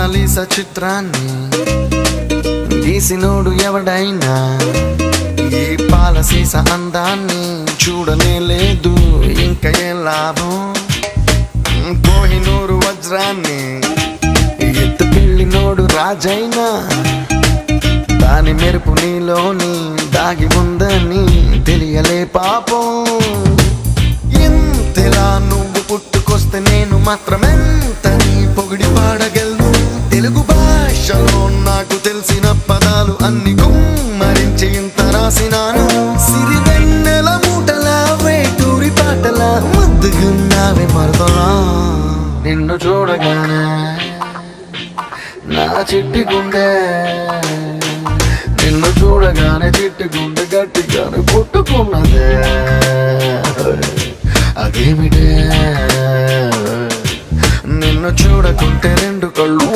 Mona Lisa చిత్రాన్ని గీసినోడు ఎవడైనా ఈ పాలసీస అందాన్ని చూడనే లేదు ఇంకా ఏం లాభం. కోహినూరు వజ్రాన్ని ఎత్తుకెళ్ళినోడు రాజైనా దాని మెరుపు నీలోని దాగి ఉందని తెలియలే పాపం. ఎంతలా నువ్వు పుట్టుకొస్తే నేను మాత్రమెంతని పొగిడి పాడగలను. తెలుగు భాషలో నాకు తెలిసిన పదాలు అన్ని గుమ్మరించి ఇంత రాసినాను. సిరివెన్నెల మూటలా వేటూరి పాటలా ముద్దుగున్నావే మరదలా. నిన్ను చూడగానే నా చిట్టి గుండె, నిన్ను చూడగానే చిట్టి గుండె గట్టిగానే పుట్టుకున్నదే. అదేమిటే నిన్ను చూడకుంటే రెండు కళ్ళు